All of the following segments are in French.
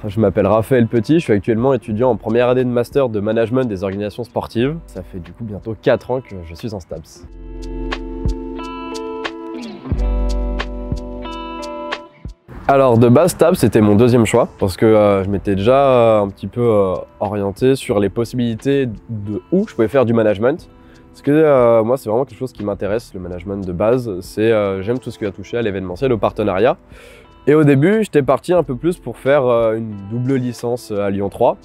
Je m'appelle Raphaël Petit, je suis actuellement étudiant en première année de master de management des organisations sportives. Ça fait du coup bientôt 4 ans que je suis en STAPS. Alors de base, STAPS c'était mon deuxième choix parce que je m'étais déjà un petit peu orienté sur les possibilités de où je pouvais faire du management. Parce que moi c'est vraiment quelque chose qui m'intéresse, le management de base. J'aime tout ce qui va toucher à l'événementiel, au partenariat. Et au début, j'étais parti un peu plus pour faire une double licence à Lyon 3.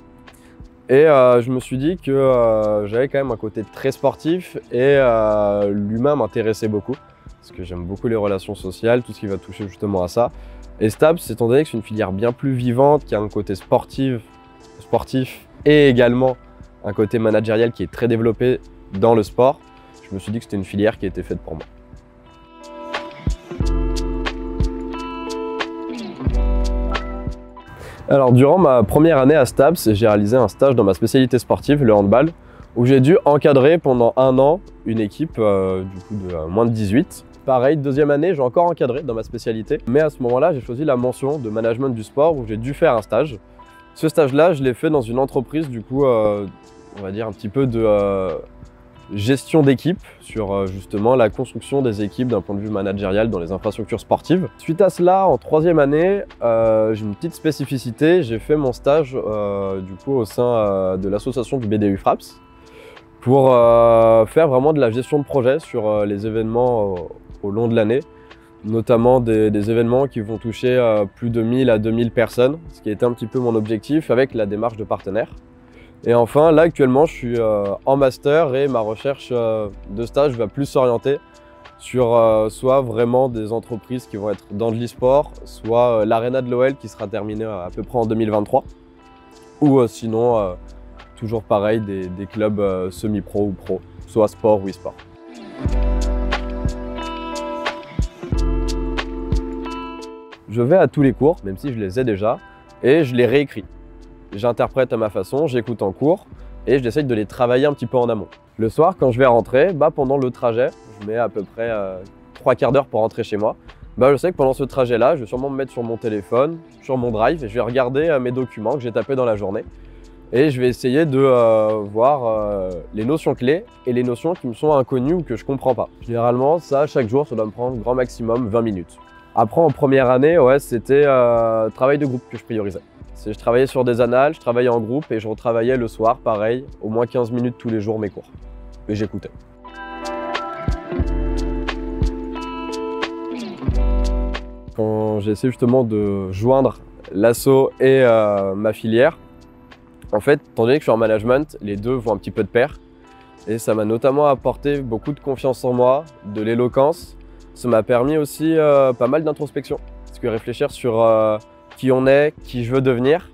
Et je me suis dit que j'avais quand même un côté très sportif et l'humain m'intéressait beaucoup. Parce que j'aime beaucoup les relations sociales, tout ce qui va toucher justement à ça. Et STAPS, étant donné que c'est une filière bien plus vivante, qui a un côté sportif et également un côté managérial qui est très développé dans le sport, je me suis dit que c'était une filière qui était faite pour moi. Alors durant ma première année à STAPS, j'ai réalisé un stage dans ma spécialité sportive, le handball, où j'ai dû encadrer pendant 1 an une équipe du coup de moins de 18. Pareil, deuxième année, j'ai encore encadré dans ma spécialité, mais à ce moment-là, j'ai choisi la mention de management du sport où j'ai dû faire un stage. Ce stage-là, je l'ai fait dans une entreprise du coup, on va dire un petit peu de gestion d'équipe sur justement la construction des équipes d'un point de vue managérial dans les infrastructures sportives. Suite à cela, en troisième année, j'ai une petite spécificité. J'ai fait mon stage du coup au sein de l'association du BDU Fraps pour faire vraiment de la gestion de projet sur les événements au long de l'année, notamment des événements qui vont toucher plus de 1000 à 2000 personnes, ce qui était un petit peu mon objectif avec la démarche de partenaire. Et enfin, là actuellement, je suis en master et ma recherche de stage va plus s'orienter sur soit vraiment des entreprises qui vont être dans de l'e-sport, soit l'Arena de l'OL qui sera terminée à peu près en 2023, ou sinon, toujours pareil, des clubs semi-pro ou pro, soit sport ou e-sport. Je vais à tous les cours, même si je les ai déjà, et je les réécris. J'interprète à ma façon, j'écoute en cours et j'essaye de les travailler un petit peu en amont. Le soir, quand je vais rentrer, pendant le trajet, je mets à peu près 3 quarts d'heure pour rentrer chez moi. Je sais que pendant ce trajet-là, je vais sûrement me mettre sur mon téléphone, sur mon drive, et je vais regarder mes documents que j'ai tapés dans la journée. Et je vais essayer de voir les notions clés et les notions qui me sont inconnues ou que je ne comprends pas. Généralement, ça, chaque jour, ça doit me prendre grand maximum 20 minutes. Après, en première année, ouais, c'était travail de groupe que je priorisais. Je travaillais sur des annales, je travaillais en groupe et je retravaillais le soir, pareil, au moins 15 minutes tous les jours mes cours. Et j'écoutais. Quand j'ai essayé justement de joindre l'asso et ma filière, en fait, étant donné que je suis en management, les deux vont un petit peu de pair. Et ça m'a notamment apporté beaucoup de confiance en moi, de l'éloquence. Ça m'a permis aussi pas mal d'introspection. Parce que réfléchir sur qui on est, qui je veux devenir.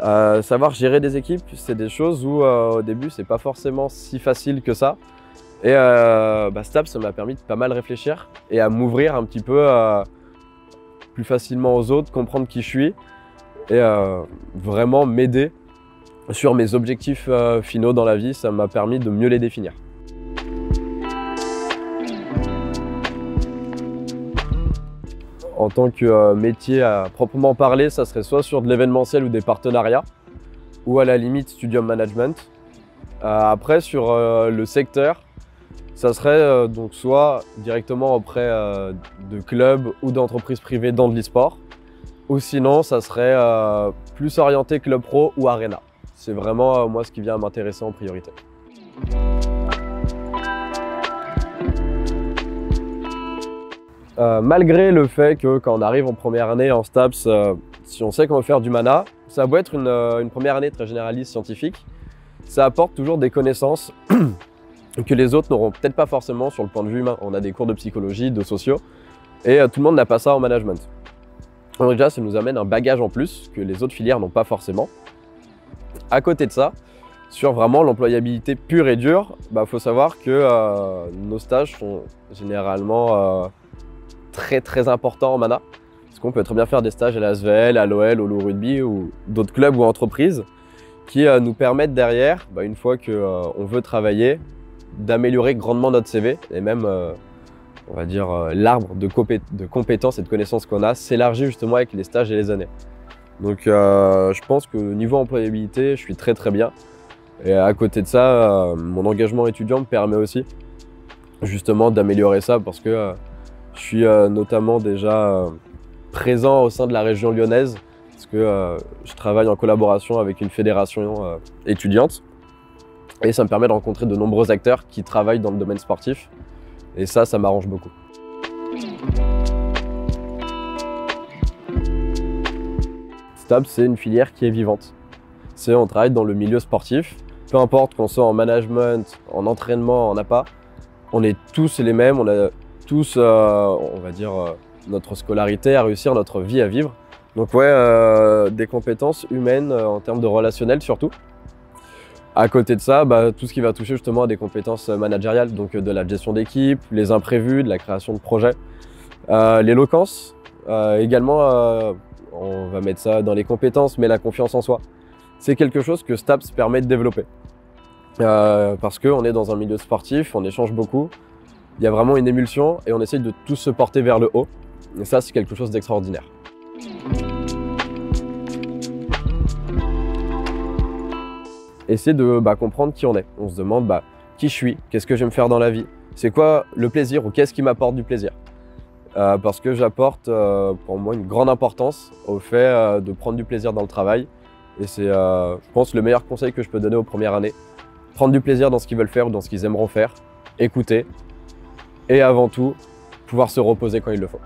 Savoir gérer des équipes, c'est des choses où au début c'est pas forcément si facile que ça. Et STAPS, ça m'a permis de pas mal réfléchir et à m'ouvrir un petit peu plus facilement aux autres, comprendre qui je suis et vraiment m'aider sur mes objectifs finaux dans la vie. Ça m'a permis de mieux les définir. En tant que métier à proprement parler, ça serait soit sur de l'événementiel ou des partenariats, ou à la limite studium management. Après, sur le secteur, ça serait donc soit directement auprès de clubs ou d'entreprises privées dans de l'e-sport, ou sinon ça serait plus orienté club pro ou arena. C'est vraiment moi ce qui vient à m'intéresser en priorité. Malgré le fait que quand on arrive en première année en STAPS, si on sait qu'on veut faire du mana, ça a beau être une première année très généraliste scientifique, ça apporte toujours des connaissances que les autres n'auront peut-être pas forcément sur le point de vue humain. On a des cours de psychologie, de sociaux, et tout le monde n'a pas ça en management. Donc déjà, ça nous amène un bagage en plus que les autres filières n'ont pas forcément. À côté de ça, sur vraiment l'employabilité pure et dure, faut savoir que nos stages sont généralement très important en mana, parce qu'on peut très bien faire des stages à la SVL, à l'OL, au Loup Rugby ou d'autres clubs ou entreprises qui nous permettent derrière, une fois qu'on veut travailler, d'améliorer grandement notre CV et même, on va dire, l'arbre de compétences et de connaissances qu'on a s'élargit justement avec les stages et les années. Donc je pense que niveau employabilité, je suis très bien. Et à côté de ça, mon engagement étudiant me permet aussi justement d'améliorer ça parce que je suis notamment déjà présent au sein de la région lyonnaise parce que je travaille en collaboration avec une fédération étudiante et ça me permet de rencontrer de nombreux acteurs qui travaillent dans le domaine sportif et ça m'arrange beaucoup. STAPS, c'est une filière qui est vivante. On travaille dans le milieu sportif, peu importe qu'on soit en management, en entraînement, en APA, on est tous les mêmes, on a tous, on va dire, notre scolarité à réussir, notre vie à vivre. Donc ouais, des compétences humaines en termes de relationnel surtout. À côté de ça, tout ce qui va toucher justement à des compétences managériales, donc de la gestion d'équipe, les imprévus, de la création de projets, l'éloquence, également, on va mettre ça dans les compétences, mais la confiance en soi. C'est quelque chose que STAPS permet de développer. Parce qu'on est dans un milieu sportif, on échange beaucoup, il y a vraiment une émulsion et on essaye de tous se porter vers le haut. Et ça, c'est quelque chose d'extraordinaire. Essayer de comprendre qui on est. On se demande qui je suis, qu'est-ce que j'aime faire dans la vie, c'est quoi le plaisir ou qu'est-ce qui m'apporte du plaisir. Parce que j'apporte pour moi une grande importance au fait de prendre du plaisir dans le travail. Et c'est, je pense, le meilleur conseil que je peux donner aux premières années. Prendre du plaisir dans ce qu'ils veulent faire ou dans ce qu'ils aimeront faire, écouter et avant tout, pouvoir se reposer quand il le faut.